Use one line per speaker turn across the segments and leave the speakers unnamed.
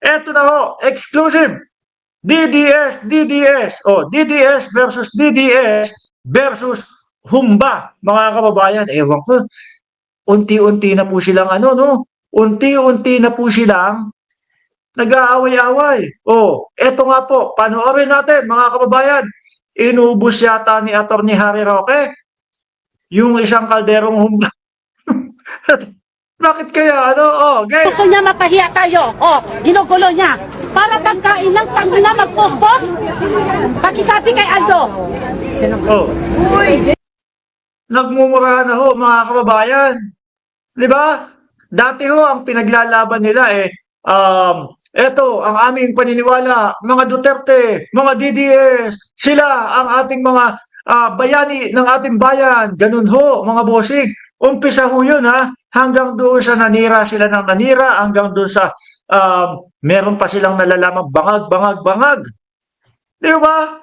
Eto na ho, exclusive. DDS, DDS. O, DDS versus DDS versus Humba, mga kababayan. Ewan ko, unti-unti na po silang ano, no? Unti-unti na po silang nag-aaway-away. O, eto nga po, panoorin natin, mga kababayan. Inubos yata ni Atty. Harry Roque yung isang kalderong Humba. Bakit kaya, ano? Oh, game.
Gusto niya mapahiya tayo. O, ginugulo niya. Para pagkain ng tangina magpospos. Pakisabi kay Aldo.
Oh. Nagmumurahan na ho, mga kababayan. Di ba? Dati ho, ang pinaglalaban nila eto, ang aming paniniwala, mga Duterte, mga DDS, sila ang ating mga bayani ng ating bayan. Ganun ho, mga bossing. Umpisa ho yun, ha? Hanggang doon sa nanira sila ng nanira, hanggang doon sa meron pa silang nalalamang bangag, bangag, bangag. Di ba?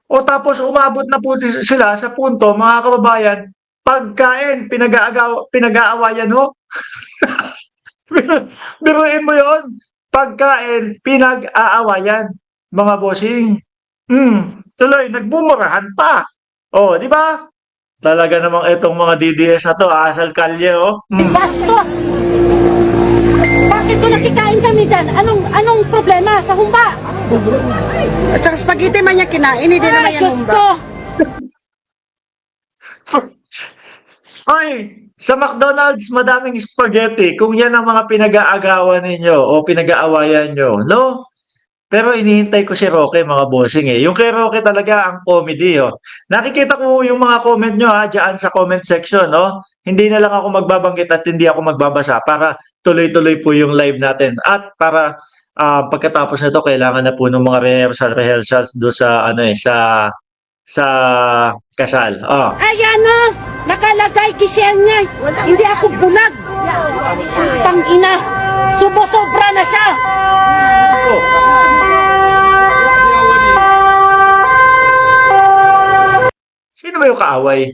O tapos umabot na po sila sa punto, mga kababayan, pagkain, pinag-aawayan ho. Biruin mo yon, pagkain, pinag-aawayan, mga bossing. Tuloy, nagbumurahan pa. O, di ba? Talaga namang itong mga DDS na to, asal kalye, oh.
Bastos. Bakit ko nakikain kami dyan? Anong problema sa Humba?
At saka spaghetti man niya kinain, hindi naman
Ay,
yan
Diyos
humba.
ko.
Ay, sa McDonald's, madaming spaghetti. Kung yan ang mga pinag-aagawan ninyo o pinag-aawayan nyo, no? Pero inihintay ko si Roque, mga bossing eh. Yung kay Roque talaga ang comedy, oh. Nakikita ko yung mga comment nyo ha, dyan sa comment section, no? Hindi na lang ako magbabanggit at hindi ako magbabasa para tuloy-tuloy po yung live natin. At para pagkatapos nito, kailangan na po ng mga rehearsals do sa ano eh, sa kasal. Oh.
Ayan o. Nakalagay, kishare niya. Hindi ako bulag. Tangina. Subo-sobra na siya.
Oh. Sino ba yung kaaway?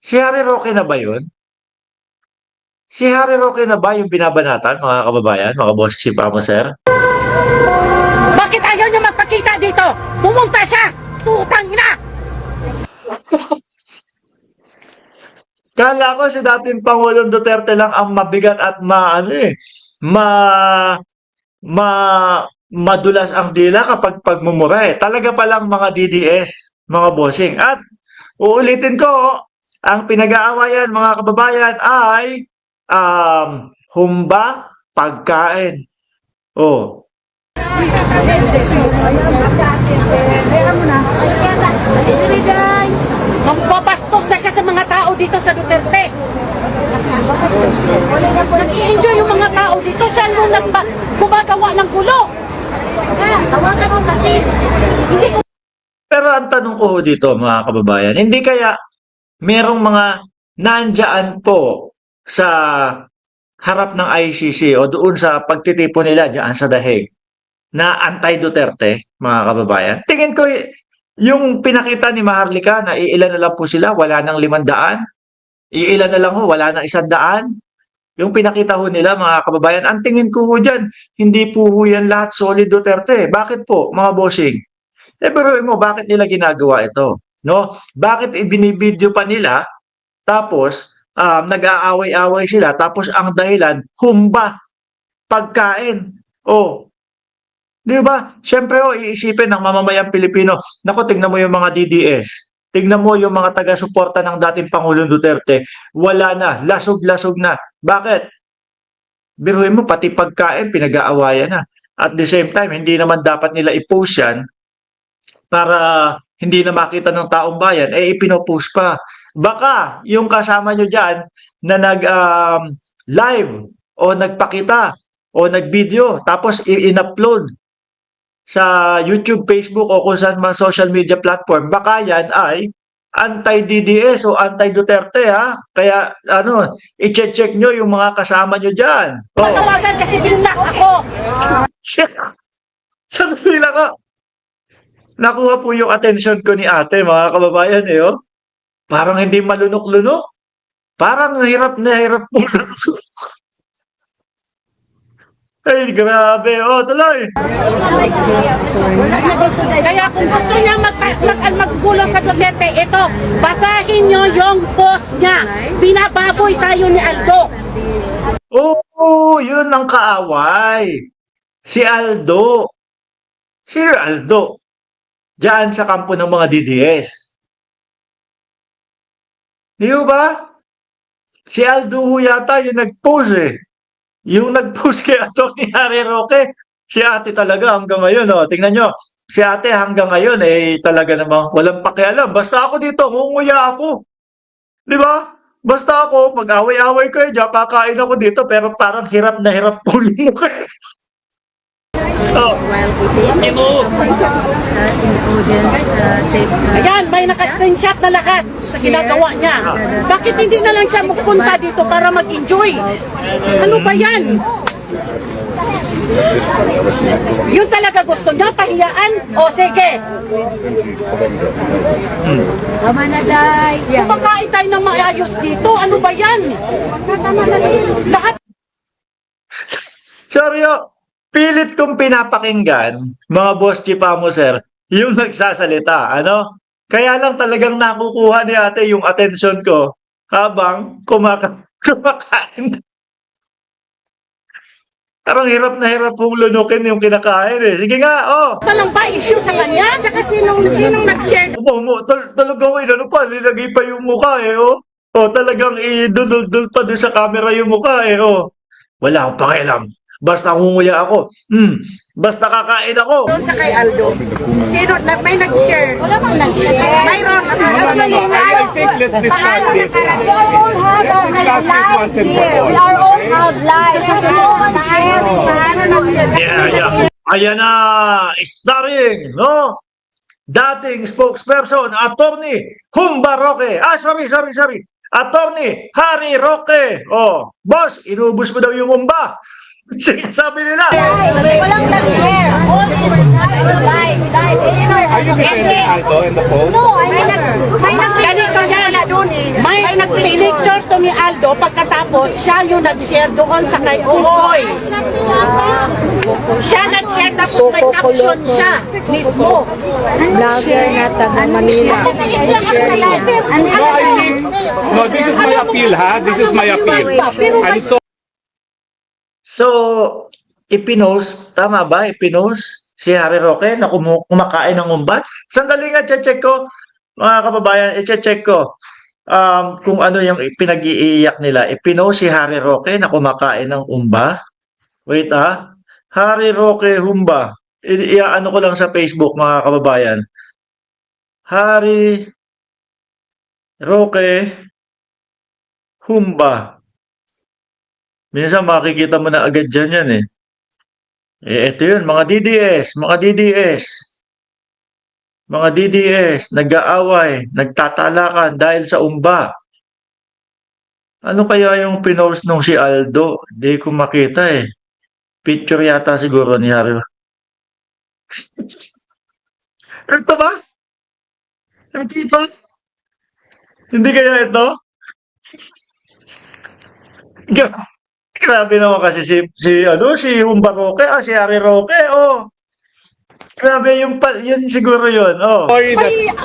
Si Harry Roque na ba yun? Si Harry Roque na ba yung binabanatan, mga kababayan, mga boss chief amo, sir?
Bakit ayaw niya magpakita dito? Pumunta siya. Putang ina.
Kala ko si dating Pangulong Duterte lang ang mabigat at ma madulas ang dila kapag pagmumura eh. Talaga palang mga DDS, mga bossing. At uulitin ko, ang pinag-aawayan, mga kababayan, ay humba, pagkain. Oh,
Magbabastos na siya sa mga tao dito sa Duterte. Nag-i-enjoy yung mga tao dito. Siya nung gumagawa ng gulo. Tawagan mo kasi. Hindi ko.
pero ang tanong ko ho dito, mga kababayan, hindi kaya merong mga nandyan po sa harap ng ICC o doon sa pagtitipon nila diyan sa dahig na anti-Duterte, mga kababayan? Tingin ko yung pinakita ni Maharlika na iilan na lang po sila, wala nang 500, iilan na lang ho, wala nang 100. Yung pinakita ho nila, mga kababayan, ang tingin ko ho dyan, hindi po ho yan lahat solid Duterte. Bakit po, mga bossing? Pero mo, bakit nila ginagawa ito? No? Bakit ibinibideo pa nila, tapos nag-aaway-away sila, tapos ang dahilan, humba, pagkain. Oh, di ba? Siyempre, iisipin ng mamamayang Pilipino, naku, tignan mo yung mga DDS. Tignan mo yung mga taga-suporta ng dating Pangulong Duterte. Wala na, lasog-lasog na. Bakit? Biruin mo, pati pagkain, pinag-aawayan na. At the same time, hindi naman dapat nila i-post yan para hindi na makita ng taong bayan, ipinopost pa. Baka yung kasama nyo dyan na nag-live o nagpakita o nag-video, tapos in-upload sa YouTube, Facebook o kung saan man social media platform, baka yan ay anti-DDS o anti-Duterte, ha? Kaya i-check nyo yung mga kasama nyo dyan. Oh.
Tawagan kasi binlock ako.
Sabi lang ko, nakuha po yung attention ko ni ate, mga kababayan eh, oh. Parang hindi malunok-lunok. Parang hirap na hirap po. Ay, grabe. Oh, tuloy.
Kaya kung gusto niya magsulong sa Duterte, ito, basahin niyo yung post niya. Binababoy tayo ni Aldo.
Oo, yun ang kaaway. Si Aldo. Sino Aldo? Diyan sa kampo ng mga DDS. Di ba? Si Aldo ho yata yung nag-post eh. Yung nag-post kay Atty. Harry Roque, si ate talaga hanggang ngayon. Oh. Tingnan nyo, si ate hanggang ngayon eh talaga namang walang pakialam. Basta ako dito, ngunguya ako. Di ba? Basta ako, mag-away-away kayo dyan, kakain ako dito, pero parang hirap na hirap po yung mukha. Oh.
Ayan, may naka-screenshot na lahat sa ginagawa niya. Bakit hindi na lang siya magpunta dito para mag-enjoy? Ano ba yan? Yun talaga gusto niya, pahiyaan? O sige. Tama na, Day. Kumakain tayo ng maayos dito. Ano ba yan? Lahat.
Seryo, pilit kong pinapakinggan, mga boss chipamo sir, yung nagsasalita, ano? Kaya lang talagang nakukuha ni ate yung atensyon ko habang kumakain. Parang hirap na hirap pong lunukin yung kinakain eh. Sige nga, oh.
Ito lang ba issue sa kanya? Saka sinong nag-share?
Talagang ano pa, nilagay pa yung mukha eh, oh. Oh, talagang idudul-dul pa doon sa camera yung mukha eh, oh. Wala akong pakialam. Basta ngunguya ako. Basta kakain ako.
Doon sa kay Aldo. Sino, may nag-share?
Wala bang nag-share?
Mayroon.
I think let's discuss this.
We all have our lives here. We are all have lives.
Yeah. Ayan na, starring, no? Dating spokesperson, Atty. Humba Roque. Sorry. Atty. Harry Roque. Oh, boss, inubos mo daw yung humba. Sige, sabi nila.
Walang nag-share. All is live.
Are you defending Aldo in the post?
No, I never.
Ganito yan. May nag-picture to ni Aldo pagkatapos siya yung nag-share doon sa kay Uhoy. Siya nag-share tapos may caption siya mismo.
Vlogger na taga Manila.
No, this is my appeal, ha? This is my appeal. I'm so
So, ipinost, tama ba? Ipinost si Harry Roque na kumakain ng umbat? Sandali nga, check ko. Mga kababayan, i-check ko kung ano yung pinag-iiyak nila. Ipinost si Harry Roque na kumakain ng umba. Wait Harry Roque Humba. Iaano ko lang sa Facebook, mga kababayan. Harry Roque Humba. Minsan makikita mo na agad dyan yan eh. Ito yun, mga DDS. Mga DDS, nag-aaway, nagtatalakan dahil sa umba. Ano kaya yung pinost nung si Aldo? Hindi ko makita eh. Picture yata siguro ni Harry. Ito ba? Ito? Hindi kaya ito? Grabe naman kasi si Humba Roque, si Harry Roque, oh. Grabe yun siguro yun, oh.
sorry that